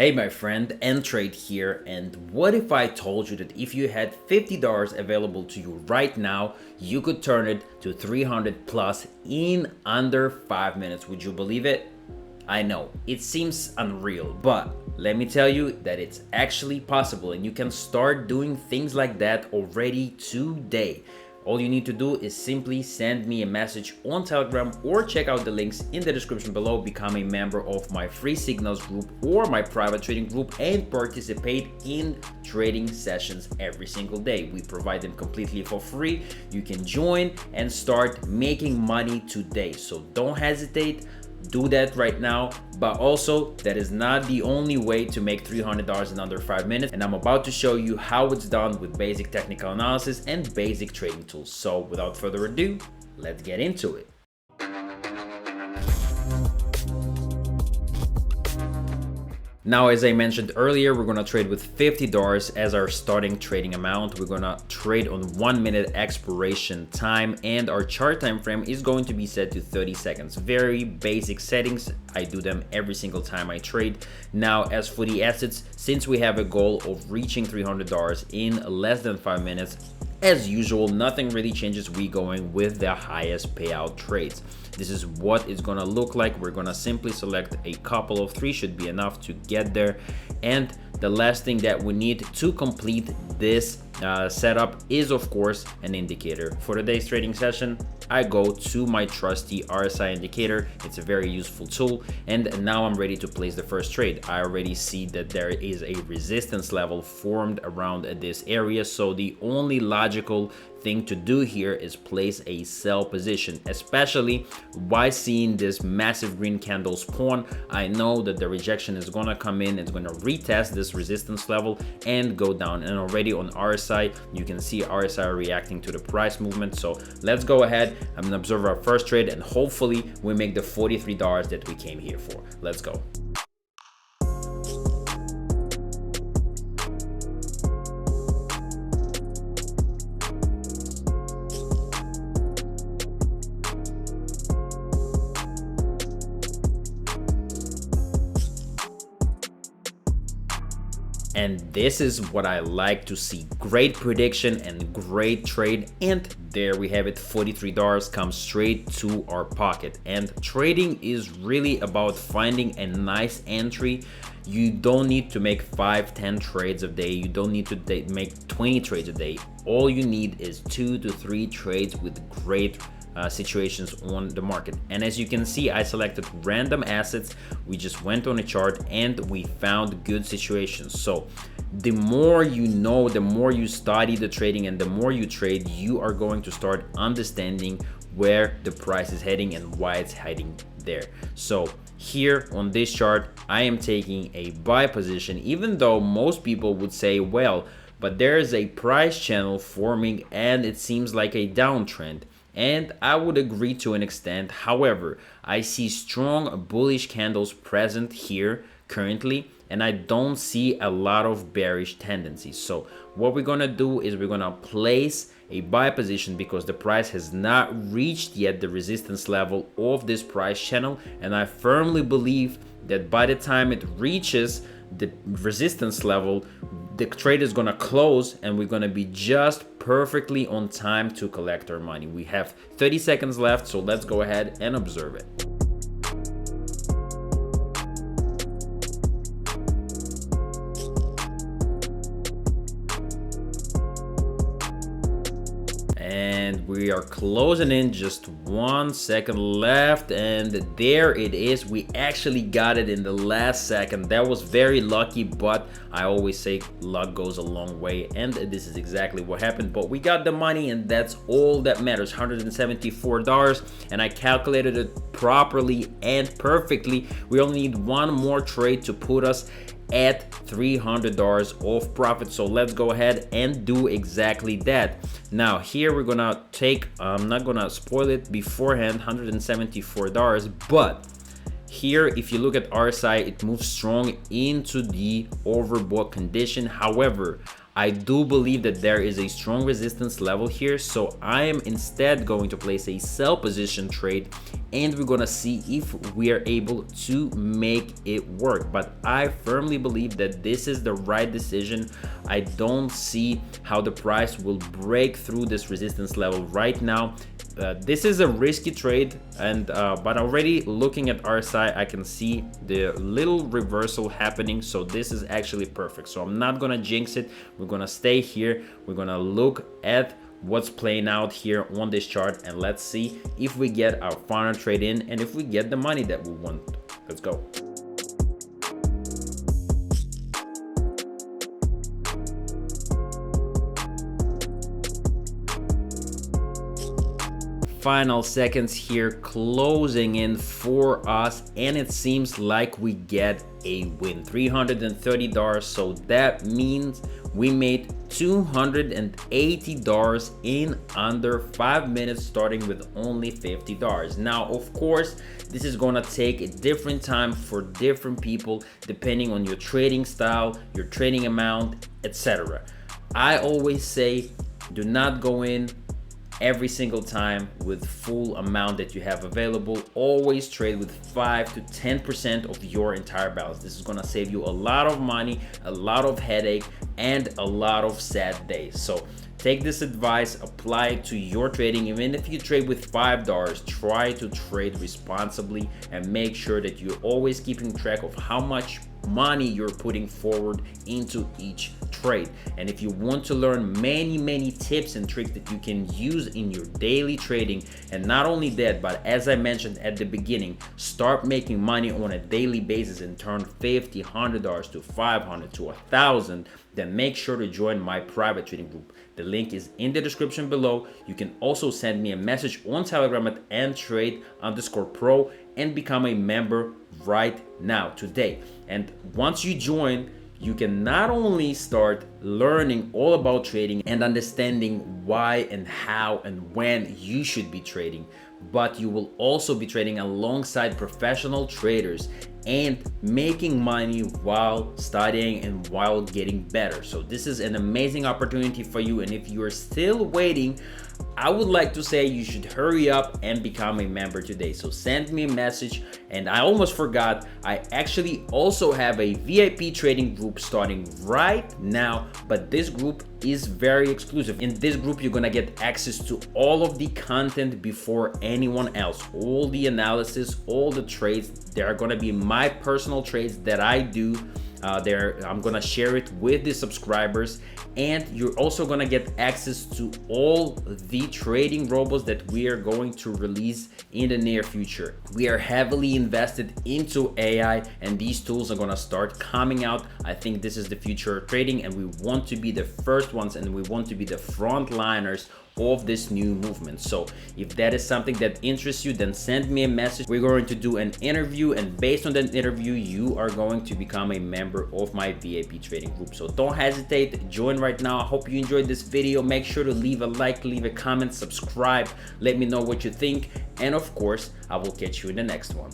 Hey my friend, Trade here, and what if I told you that if you had $50 available to you right now, you could turn it to 300 plus in under 5 minutes? Would you believe it? I know, it seems unreal, but let me tell you that it's actually possible and you can start doing things like that already today. All you need to do is simply send me a message on Telegram or check out the links in the description below, become a member of my free signals group or my private trading group and participate in trading sessions every single day. We provide them completely for free. You can join and start making money today. So don't hesitate. Do that right now. But also, that is not the only way to make $300 in under 5 minutes, and I'm about to show you how it's done with basic technical analysis and basic trading tools. So without further ado, let's get into it. Now, as I mentioned earlier, we're gonna trade with $50 as our starting trading amount. We're gonna trade on 1 minute expiration time, and our chart time frame is going to be set to 30 seconds. Very basic settings. I do them every single time I trade. Now, as for the assets, since we have a goal of reaching $300 in less than 5 minutes, as usual, nothing really changes. We going with the highest payout trades. This is what it's gonna look like. We're gonna simply select a couple of three, should be enough to get there. And the last thing that we need to complete this setup is, of course, an indicator. For today's trading session, I go to my trusty RSI indicator. It's a very useful tool, and now I'm ready to place the first trade. I already see that there is a resistance level formed around this area, so the only logical thing to do here is place a sell position, especially by seeing this massive green candle spawn. I know that the rejection is gonna come in, it's gonna retest this resistance level and go down, and already on RSI you can see RSI reacting to the price movement. So let's go ahead and observe our first trade, and hopefully we make the $43 that we came here for. Let's go. And this is what I like to see. Great prediction and great trade. And there we have it. $43 comes straight to our pocket. And trading is really about finding a nice entry. You don't need to make 5-10 trades a day. You don't need to make 20 trades a day. All you need is 2 to 3 trades with great situations on the market. And as you can see, I selected random assets. We just went on a chart and we found good situations. So the more you know, the more you study the trading, and the more you trade, you are going to start understanding where the price is heading and why it's heading there. So here on this chart, I am taking a buy position, even though most people would say, well, but there is a price channel forming and it seems like a downtrend. And I would agree to an extent. However, I see strong bullish candles present here currently, and I don't see a lot of bearish tendencies. So what we're gonna do is we're gonna place a buy position because the price has not reached yet the resistance level of this price channel, and I firmly believe that by the time it reaches the resistance level, the trade is gonna close and we're gonna be just perfectly on time to collect our money. We have 30 seconds left, so let's go ahead and observe it. And we are closing in, just 1 second left, and there it is. We actually got it in the last second. That was very lucky, but I always say luck goes a long way, and this is exactly what happened. But we got the money, and that's all that matters. $174, and I calculated it properly and perfectly. We only need one more trade to put us at $300 of profit. So let's go ahead and do exactly that. Now here we're gonna take, I'm not gonna spoil it beforehand, $174, but here if you look at RSI, it moves strong into the overbought condition. However, I do believe that there is a strong resistance level here, so I am instead going to place a sell position trade and we're gonna see if we are able to make it work. But I firmly believe that this is the right decision. I don't see how the price will break through this resistance level right now. This is a risky trade, and but already looking at RSI, I can see the little reversal happening, so this is actually perfect. So I'm not gonna jinx it. We're gonna stay here. We're gonna look at what's playing out here on this chart, and let's see if we get our final trade in and if we get the money that we want. Let's go. Final seconds here closing in for us, and it seems like we get a win, $330. So that means we made $280 in under 5 minutes, starting with only $50. Now, of course, this is gonna take a different time for different people depending on your trading style, your trading amount, etc. I always say, do not go in every single time with full amount that you have available. Always trade with 5 to 10% of your entire balance. This is gonna save you a lot of money, a lot of headache, and a lot of sad days. So take this advice, apply it to your trading. Even if you trade with $5, try to trade responsibly and make sure that you're always keeping track of how much money you're putting forward into each trade. And if you want to learn many tips and tricks that you can use in your daily trading, and not only that, but as I mentioned at the beginning, start making money on a daily basis and turn $50, $100 to $500 to $1,000, then make sure to join my private trading group. The link is in the description below. You can also send me a message on Telegram at ntrade_pro and become a member right now, today. And once you join, you can not only start learning all about trading and understanding why and how and when you should be trading, but you will also be trading alongside professional traders and making money while studying and while getting better. So this is an amazing opportunity for you, and if you are still waiting, I would like to say you should hurry up and become a member today. So send me a message. And I almost forgot, I actually also have a VIP trading group starting right now, but this group is very exclusive. In this group, you're gonna get access to all of the content before anyone else, all the analysis, all the trades. There are gonna be my personal trades that I do. I'm gonna share it with the subscribers, and you're also gonna get access to all the trading robots that we are going to release in the near future. We are heavily invested into AI, and these tools are gonna start coming out. I think this is the future of trading, and we want to be the first ones, and we want to be the frontliners of this new movement. So if that is something that interests you, then send me a message. We're going to do an interview, and based on that interview, you are going to become a member of my VIP trading group. So don't hesitate, join right now. I hope you enjoyed this video. Make sure to leave a like, leave a comment, subscribe, let me know what you think, and of course I will catch you in the next one.